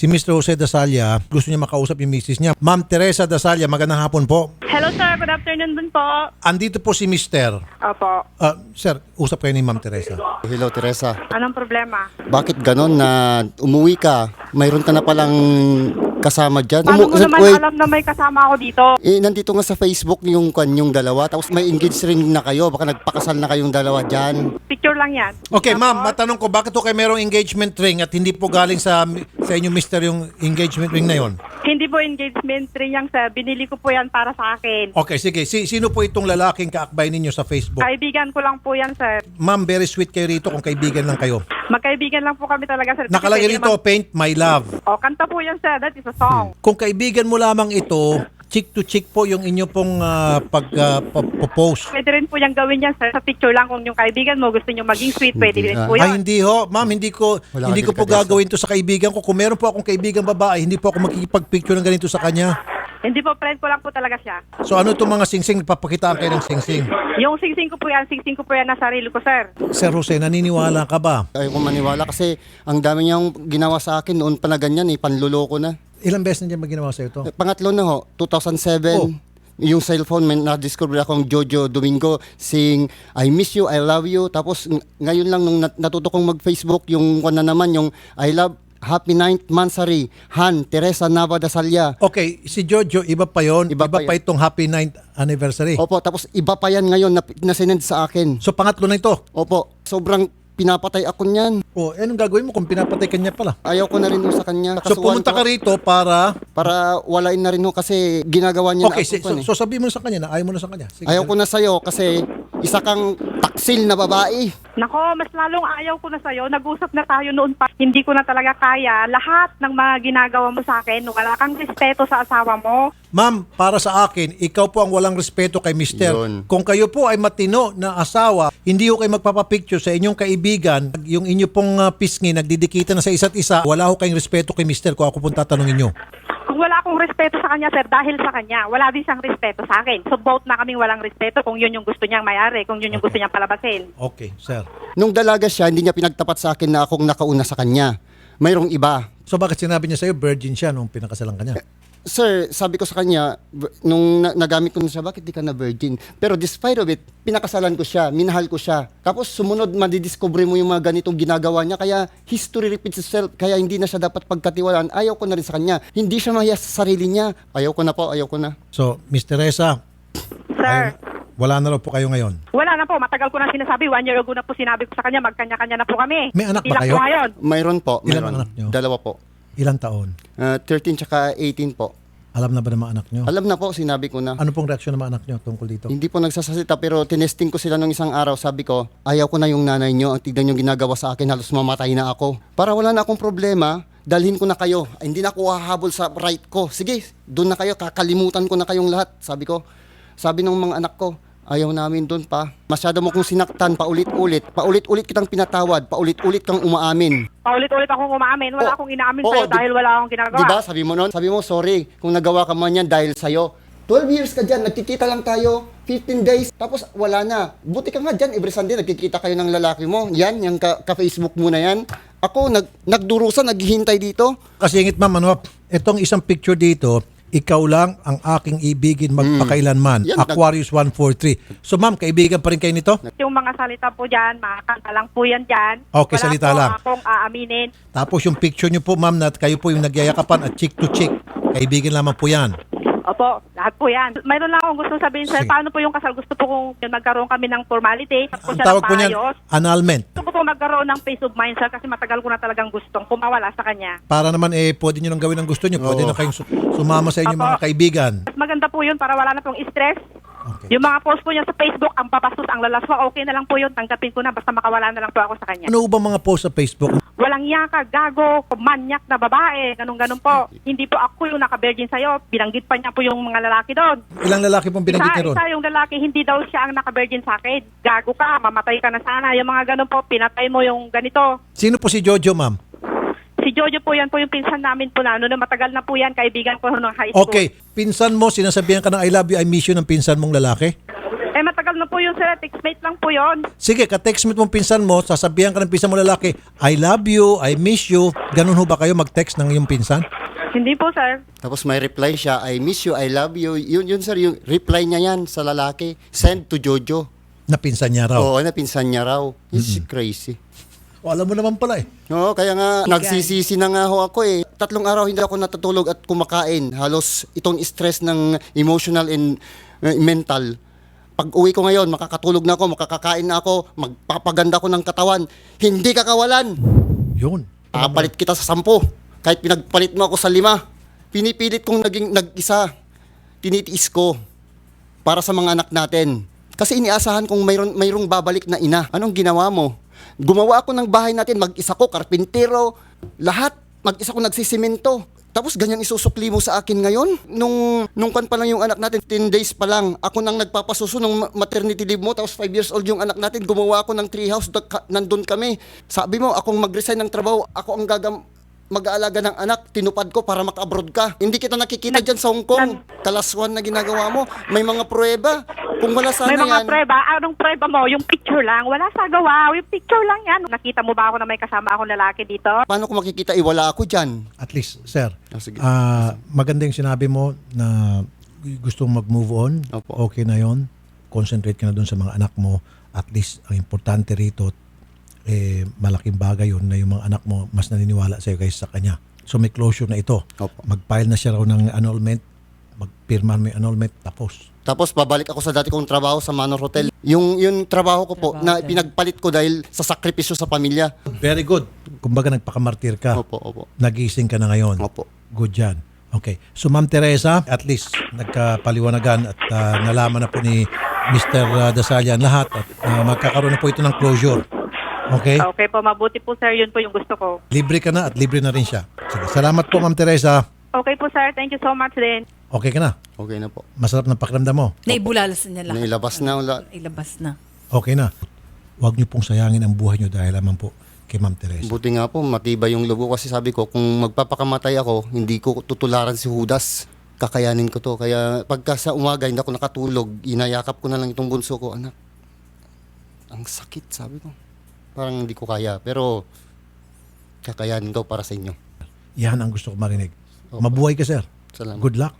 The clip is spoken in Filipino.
Si Mr. Jose Dasalia, gusto niya makausap yung misis niya. Ma'am Teresa Dasalia, magandang hapon po. Hello sir, good afternoon din po. Andito po si Mr. Opo. Sir, usap kayo ni Ma'am Teresa. Hello, Teresa. Anong problema? Bakit ganon na umuwi ka? Mayroon ka na palang kasama dyan? Paano mo naman alam na may kasama ako dito? Nandito nga sa Facebook yung kanyong dalawa. Tapos may engage rin na kayo. Baka nagpakasal na kayong dalawa dyan. Picture lang yan. Okay, Tapos, ma'am, matanong ko, bakit po kayo merong engagement ring at hindi po galing sa inyo, Mr. yung engagement ring na yon? Hindi po engagement ring yan sir. Binili ko po yan para sa akin. Okay, sige. Sino po itong lalaking kaakbay ninyo sa Facebook? Kaibigan ko lang po yan sir. Ma'am, very sweet kayo rito kung kaibigan lang kayo. Magkaibigan lang po kami talaga sir. Nakalagay Kasi rito, paint my love. O, kanta po yan sir. That is a song. Kung kaibigan mo lamang ito, chick to chick po yung inyo pong pag-post. Pwede rin po yung gawin yan sir. Sa picture lang kung yung kaibigan mo gusto nyo maging sweet. Pwede rin po Ay, yan. hindi ho. Ma'am, hindi ko Wala po ka delikadesa. gagawin to sa kaibigan ko. Kung meron po akong kaibigan babae, hindi po ako makikipag-picture ng ganito sa kanya. Hindi po, friend ko lang po talaga siya. So ano itong mga singsing? Papakitaan kayo ng singsing. Yung singsing ko po yan na sarili ko sir. Sir Jose, naniniwala ka ba? Ayaw ko maniwala kasi ang dami niyang ginawa sa akin noon pa na ganyan panluloko na. Ilang beses na dyan maginawa sa'yo ito? Pangatlo na ho, 2007. Oh. Yung cellphone, may na-discover akong Jojo Domingo sing I miss you, I love you. Tapos ngayon lang nung natuto kong mag-Facebook, yung na naman, yung I love Happy 9th Mansari, Han, Teresa Nava Dasalia. Okay, si Jojo, iba pa yon. Iba Iba pa pa itong happy 9th anniversary. Opo, tapos iba pa yan ngayon na sinend sa akin. So pangatlo na ito. Opo, sobrang pinapatay ako niyan. O, anong gagawin mo kung pinapatay ka niya pala? Ayaw ko na rin ho sa kanya. So pumunta ka rito para... para walain na rin ho kasi ginagawa niya Okay, na ako so sabihin mo na sa kanya na ayaw mo na sa kanya. Sige, Ayaw ko na sa'yo kasi isa kang taksil na babae. Nako, mas lalong ayaw ko na sa'yo. Nag-usap na tayo noon pa. Hindi ko na talaga kaya. Lahat ng mga ginagawa mo sa akin, wala kang respeto sa asawa mo. Ma'am, para sa akin, ikaw po ang walang respeto kay Mister. Yun. Kung kayo po ay matino na asawa, hindi ko kayo magpapapicture sa inyong kaibigan, yung inyo pong pisngi, nagdidikita na sa isa't isa, wala ko kayong respeto kay Mister kung ako pong tatanungin nyo. Kung wala akong respeto sa kanya, sir, dahil sa kanya, wala din siyang respeto sa akin. So, both na kaming walang respeto kung yun yung gusto niyang mayari, kung yun yung gusto niyang palabasin. Okay, sir. Nung dalaga siya, hindi niya pinagtapat sa akin na akong nakauna sa kanya. Mayroong iba. So bakit sinabi niya sa'yo, virgin siya nung pinakasalan ka niya? Sir, sabi ko sa kanya, nung nagamit ko na siya, bakit di ka na virgin? Pero despite of it, pinakasalan ko siya, minahal ko siya. Tapos sumunod, madidiscover mo yung mga ganitong ginagawa niya, kaya history repeats itself, kaya hindi na siya dapat pagkatiwalaan. Ayaw ko na rin sa kanya. Hindi siya mahiya sa sarili niya. Ayaw ko na po, ayaw ko na. So, Miss Teresa, Sir, wala na raw po kayo ngayon. wala na po. Matagal ko na sinasabi. 1 year ago na po sinabi ko sa kanya, magkanya-kanya na po kami. May anak ba Ilang kayo? po ngayon. Mayroon po, Ilan mayroon. ang anak niyo? Dalawa po. Ilang taon? 13 tsaka 18 po. Alam na ba ng mga anak niyo? Alam na po, sinabi ko na. Ano pong reaksyon ng mga anak niyo tungkol dito? Hindi po nagsasalita pero tinesting ko sila nung isang araw. Sabi ko, ayaw ko na yung nanay nyo. Ang tignan yung ginagawa sa akin, halos mamatay na ako. Para wala na akong problema, dalhin ko na kayo. Ay, hindi na ako hahabol sa right ko. Sige, doon na kayo, kakalimutan ko na kayong lahat. Sabi ko, sabi ng mga anak ko, ayaw namin doon pa. Masyado mo kong sinaktan, paulit-ulit. Paulit-ulit kitang pinatawad, paulit-ulit kang umaamin. Paulit-ulit akong umaamin. Wala Oo. akong inaamin Oo, sa'yo dahil wala akong ginagawa. Diba? Sabi mo noon, sabi mo, sorry kung nagawa ka man yan dahil sa'yo. 12 years ka dyan, nagkikita lang tayo, 15 days, tapos wala na. Buti ka nga dyan, every Sunday nagkikita kayo ng lalaki mo. Yan, yung ka-Facebook mo na yan. Ako, nagdurusa, naghihintay dito. Kasi ingit ma'am, ano, itong isang picture dito, ikaw lang ang aking ibigin magpakailanman. Yan, Aquarius 143. So ma'am, kaibigan pa rin kayo nito? Yung mga salita po dyan, mga kanta lang po yan dyan. Okay, wala salita po lang. akong aaminin. Tapos yung picture niyo po ma'am, na kayo po yung nagyayakapan at chick to chick. Kaibigan lamang po yan. Opo, lahat po yan. Mayroon lang akong gusto sabihin, sir, Sige. paano po yung kasal? Gusto po kong magkaroon kami ng formality. Ang tawag po niyan, annulment. Gusto ko po magkaroon ng peace of mind, sir, kasi matagal ko na talagang gustong kumawala sa kanya. Para naman pwede nyo nang gawin ang gusto nyo. Pwede Oo. na kayong sumama sa inyong Apo. mga kaibigan. Mas maganda po yun para wala na pong stress. Okay. Yung mga post po niya sa Facebook, ang papastos, ang lalaswa, okay na lang po yun. Tanggapin ko na, basta makawala na lang po ako sa kanya. Ano ba mga post sa Facebook? Walang yaka, gago, manyak na babae, ganun-ganun po. Hindi po ako yung naka-virgin sa'yo. Binanggit pa niya po yung mga lalaki doon. Ilang lalaki pong binanggit niyo ron? Isa yung lalaki, hindi daw siya ang naka-virgin sa akin. Gago ka, mamatay ka na sana. Yung mga ganun po, pinatay mo yung ganito. Sino po si Jojo ma'am? Si Jojo po yan po yung pinsan namin po na. Ano na matagal na po yan, kaibigan ko nung high school. Okay, pinsan mo, sinasabihan ka ng I love you, I miss you ng pinsan mong lalaki? Matagal matagal na po yun, sir. Textmate lang po yun. Sige, ka-text mo mong pinsan mo, sasabihan ka ng pinsan mo lalaki, I love you, I miss you. Ganun ho ba kayo mag-text ng iyong pinsan? Hindi po, sir. Tapos may reply siya, I miss you, I love you. Yun sir, yung reply niya yan sa lalaki. Send to Jojo. Na pinsan niya raw. Oo, napinsan niya raw. It's crazy. O, alam mo naman pala eh. Oo, kaya nga, nagsisisi na nga ho ako eh. 3 araw hindi ako natutulog at kumakain. Halos itong stress ng emotional and mental. Pag uwi ko ngayon, makakatulog na ako, makakakain na ako, magpapaganda ko ng katawan. Hindi ka kawalan. Yun. Papalit kita sa 10. Kahit pinagpalit mo ako sa 5. Pinipilit kong naging nag-isa. Tinitiis ko para sa mga anak natin. Kasi iniasahan kong mayroong babalik na ina. Anong ginawa mo? Gumawa ako ng bahay natin, mag-isa ko, karpintero, lahat. Mag-isa ko nagsisimento. Tapos ganyan isusukli mo sa akin ngayon? Nung kan pa lang yung anak natin, 10 days pa lang, ako nang nagpapasuso ng maternity leave mo, tapos 5 years old yung anak natin, gumawa ako ng treehouse, nandun kami. Sabi mo, akong mag-resign ng trabaho, ako ang mag-aalaga ng anak, tinupad ko para maka-abroad ka. Hindi kita nakikita dyan sa Hong Kong. Kalaswan na ginagawa mo. May mga pruweba. Kung wala sana May mga yan. preba. Anong preba mo? Yung picture lang. Wala sa gawa. Yung picture lang yan. Nakita mo ba ako na may kasama akong lalaki dito? Paano ko makikita? Wala ako dyan. At least, sir, Sige. maganda yung sinabi mo na gusto mong mag-move on. Opo. Okay na yon. Concentrate ka na doon sa mga anak mo. At least, ang importante rito, malaking bagay yun na yung mga anak mo mas naniniwala sa'yo kaysa sa kanya. So may closure na ito. Opo. Mag-file na siya raw ng annulment, magpirma mo yung annulment, tapos. Tapos pabalik ako sa dati kong trabaho sa Manor Hotel. Yung trabaho ko po na pinagpalit ko dahil sa sakripisyo sa pamilya. Very good. Kumbaga nagpakamartir ka. Opo. Nagising ka na ngayon. Opo. Good yan. Okay. So Ma'am Teresa, at least nagkapaliwanagan at nalaman na po ni Mr. Dasalyan lahat at magkakaroon na po ito ng closure. Okay? Okay po, mabuti po, sir. Yun po yung gusto ko. Libre ka na at libre na rin siya. Sige. Salamat po Ma'am Teresa. Okay po, sir. Thank you so much din. Okay ka na? Okay na po. Masarap ng pakiramdam mo? Naibulalas niya lahat. Nailabas na wala. Nailabas na. Okay na. Huwag niyo pong sayangin ang buhay niyo dahil lamang po kay Ma'am Teresa. Buti nga po, matibay yung loob ko kasi sabi ko, kung magpapakamatay ako, hindi ko tutularan si Judas. Kakayanin ko to. Kaya pagka sa umaga, hindi ako nakatulog, inayakap ko na lang itong bunso ko. Anak, ang sakit, sabi ko. Parang hindi ko kaya. Pero, kakayanin ko para sa inyo. Yan ang gusto ko marinig. Mabuhay ka, sir. Salamat. Good luck.